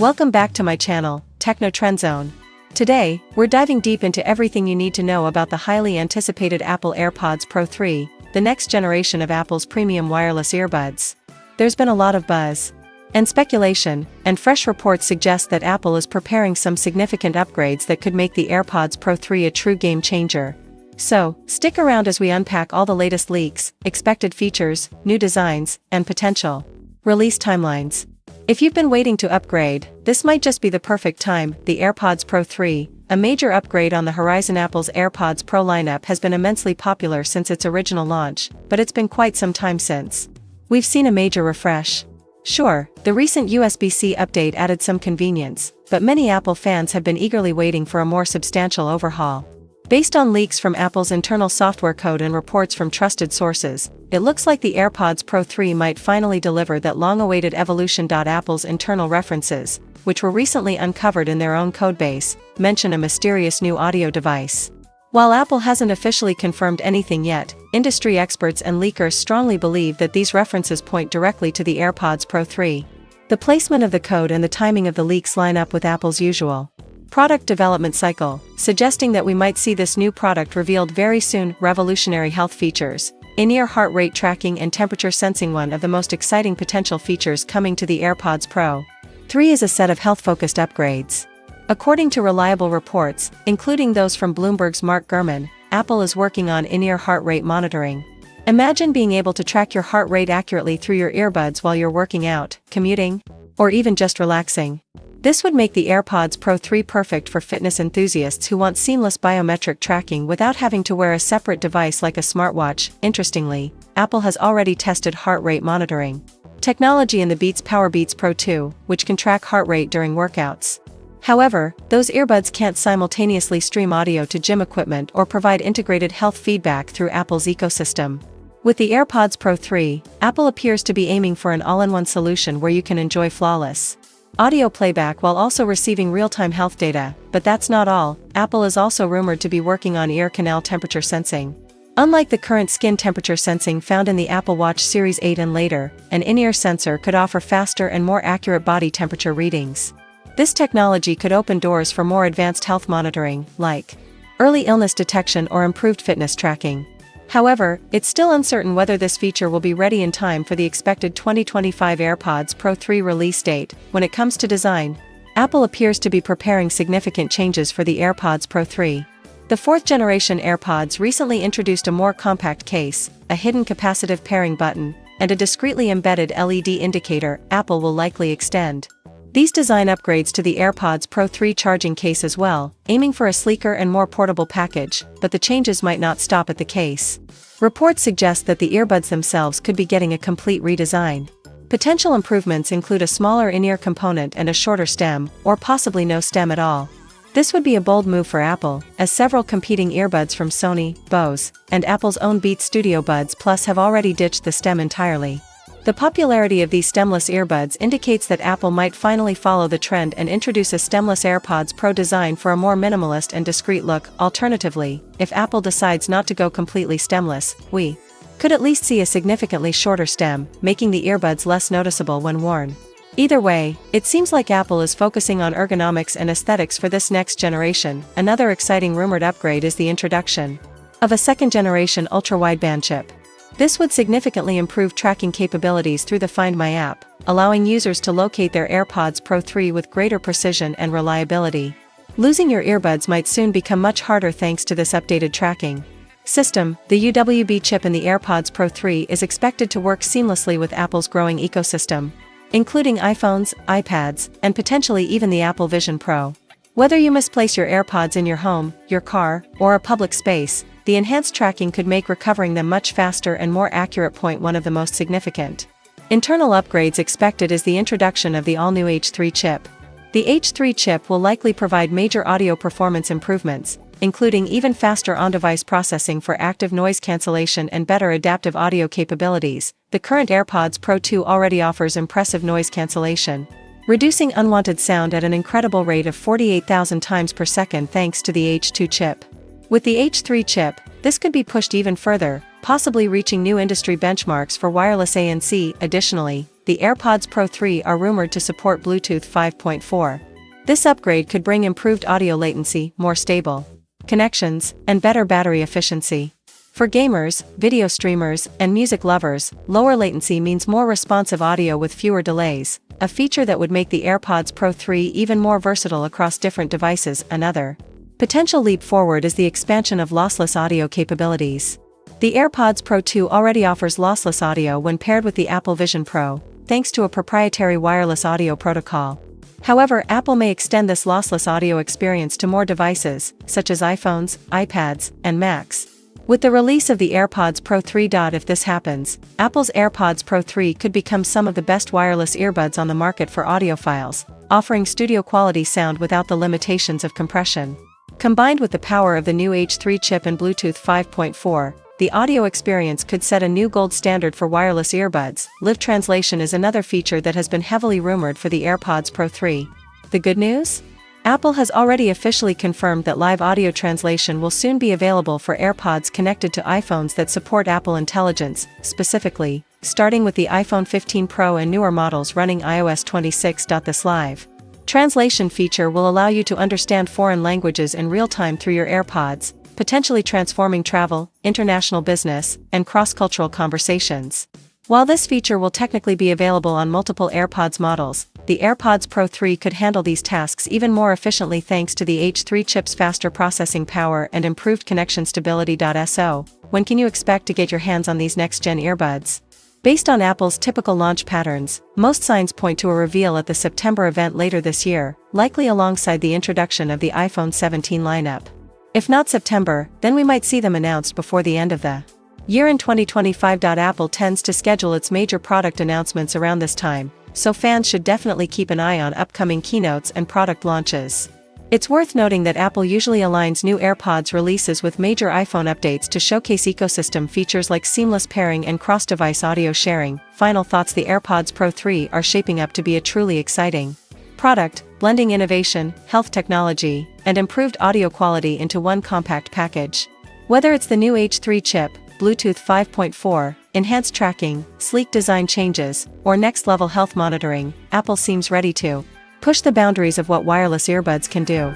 Welcome back to my channel, Techno Trend Zone. Today, we're diving deep into everything you need to know about the highly anticipated Apple AirPods Pro 3, the next generation of Apple's premium wireless earbuds. There's been a lot of buzz and speculation, and fresh reports suggest that Apple is preparing some significant upgrades that could make the AirPods Pro 3 a true game changer. So, stick around as we unpack all the latest leaks, expected features, new designs, and potential release timelines. If you've been waiting to upgrade, this might just be the perfect time. The AirPods Pro 3, a major upgrade on the horizon. Apple's AirPods Pro lineup has been immensely popular since its original launch, but it's been quite some time since we've seen a major refresh. Sure, the recent USB-C update added some convenience, but many Apple fans have been eagerly waiting for a more substantial overhaul. Based on leaks from Apple's internal software code and reports from trusted sources, it looks like the AirPods Pro 3 might finally deliver that long-awaited evolution. Apple's internal references, which were recently uncovered in their own codebase, mention a mysterious new audio device. While Apple hasn't officially confirmed anything yet, industry experts and leakers strongly believe that these references point directly to the AirPods Pro 3. The placement of the code and the timing of the leaks line up with Apple's usual product development cycle, suggesting that we might see this new product revealed very soon. Revolutionary health features, in-ear heart rate tracking and temperature sensing. One of the most exciting potential features coming to the AirPods Pro 3 is a set of health-focused upgrades. According to reliable reports, including those from Bloomberg's Mark Gurman, Apple is working on in-ear heart rate monitoring. Imagine being able to track your heart rate accurately through your earbuds while you're working out, commuting, or even just relaxing. This would make the AirPods Pro 3 perfect for fitness enthusiasts who want seamless biometric tracking without having to wear a separate device like a smartwatch. Interestingly, Apple has already tested heart rate monitoring technology in the Beats Powerbeats Pro 2, which can track heart rate during workouts. However, those earbuds can't simultaneously stream audio to gym equipment or provide integrated health feedback through Apple's ecosystem. With the AirPods Pro 3, Apple appears to be aiming for an all-in-one solution where you can enjoy flawless audio playback while also receiving real-time health data. But that's not all. Apple is also rumored to be working on ear canal temperature sensing. Unlike the current skin temperature sensing found in the Apple Watch Series 8 and later, an in-ear sensor could offer faster and more accurate body temperature readings. This technology could open doors for more advanced health monitoring, like early illness detection or improved fitness tracking. However, it's still uncertain whether this feature will be ready in time for the expected 2025 AirPods Pro 3 release date. When it comes to design, Apple appears to be preparing significant changes for the AirPods Pro 3. The fourth-generation AirPods recently introduced a more compact case, a hidden capacitive pairing button, and a discreetly embedded LED indicator. Apple will likely extend these design upgrades to the AirPods Pro 3 charging case as well, aiming for a sleeker and more portable package, but the changes might not stop at the case. Reports suggest that the earbuds themselves could be getting a complete redesign. Potential improvements include a smaller in-ear component and a shorter stem, or possibly no stem at all. This would be a bold move for Apple, as several competing earbuds from Sony, Bose, and Apple's own Beats Studio Buds Plus have already ditched the stem entirely. The popularity of these stemless earbuds indicates that Apple might finally follow the trend and introduce a stemless AirPods Pro design for a more minimalist and discreet look. Alternatively, if Apple decides not to go completely stemless, we could at least see a significantly shorter stem, making the earbuds less noticeable when worn. Either way, it seems like Apple is focusing on ergonomics and aesthetics for this next generation. Another exciting rumored upgrade is the introduction of a second-generation ultra-wideband chip. This would significantly improve tracking capabilities through the Find My app, allowing users to locate their AirPods Pro 3 with greater precision and reliability. Losing your earbuds might soon become much harder thanks to this updated tracking system. The UWB chip in the AirPods Pro 3 is expected to work seamlessly with Apple's growing ecosystem, including iPhones, iPads, and potentially even the Apple Vision Pro. Whether you misplace your AirPods in your home, your car, or a public space, the enhanced tracking could make recovering them much faster and more accurate. One of the most significant internal upgrades expected is the introduction of the all-new H3 chip. The H3 chip will likely provide major audio performance improvements, including even faster on-device processing for active noise cancellation and better adaptive audio capabilities. The current AirPods Pro 2 already offers impressive noise cancellation, reducing unwanted sound at an incredible rate of 48,000 times per second thanks to the H2 chip. With the H3 chip, this could be pushed even further, possibly reaching new industry benchmarks for wireless ANC. Additionally, the AirPods Pro 3 are rumored to support Bluetooth 5.4. This upgrade could bring improved audio latency, more stable connections, and better battery efficiency. For gamers, video streamers, and music lovers, lower latency means more responsive audio with fewer delays, a feature that would make the AirPods Pro 3 even more versatile across different devices. Another potential leap forward is the expansion of lossless audio capabilities. The AirPods Pro 2 already offers lossless audio when paired with the Apple Vision Pro, thanks to a proprietary wireless audio protocol. However, Apple may extend this lossless audio experience to more devices, such as iPhones, iPads, and Macs. With the release of the AirPods Pro 3. If this happens, Apple's AirPods Pro 3 could become some of the best wireless earbuds on the market for audiophiles, offering studio-quality sound without the limitations of compression. Combined with the power of the new H3 chip and Bluetooth 5.4, the audio experience could set a new gold standard for wireless earbuds. Live translation is another feature that has been heavily rumored for the AirPods Pro 3. The good news? Apple has already officially confirmed that live audio translation will soon be available for AirPods connected to iPhones that support Apple Intelligence, specifically, starting with the iPhone 15 Pro and newer models running iOS 26. This live translation feature will allow you to understand foreign languages in real time through your AirPods, potentially transforming travel, international business, and cross-cultural conversations. While this feature will technically be available on multiple AirPods models, the AirPods Pro 3 could handle these tasks even more efficiently thanks to the H3 chip's faster processing power and improved connection stability. So, when can you expect to get your hands on these next-gen earbuds? Based on Apple's typical launch patterns, most signs point to a reveal at the September event later this year, likely alongside the introduction of the iPhone 17 lineup. If not September, then we might see them announced before the end of the year in 2025. Apple tends to schedule its major product announcements around this time, so fans should definitely keep an eye on upcoming keynotes and product launches. It's worth noting that Apple usually aligns new AirPods releases with major iPhone updates to showcase ecosystem features like seamless pairing and cross-device audio sharing. Final thoughts: the AirPods Pro 3 are shaping up to be a truly exciting product, blending innovation, health technology, and improved audio quality into one compact package. Whether it's the new H3 chip, Bluetooth 5.4, enhanced tracking, sleek design changes, or next-level health monitoring, Apple seems ready to push the boundaries of what wireless earbuds can do.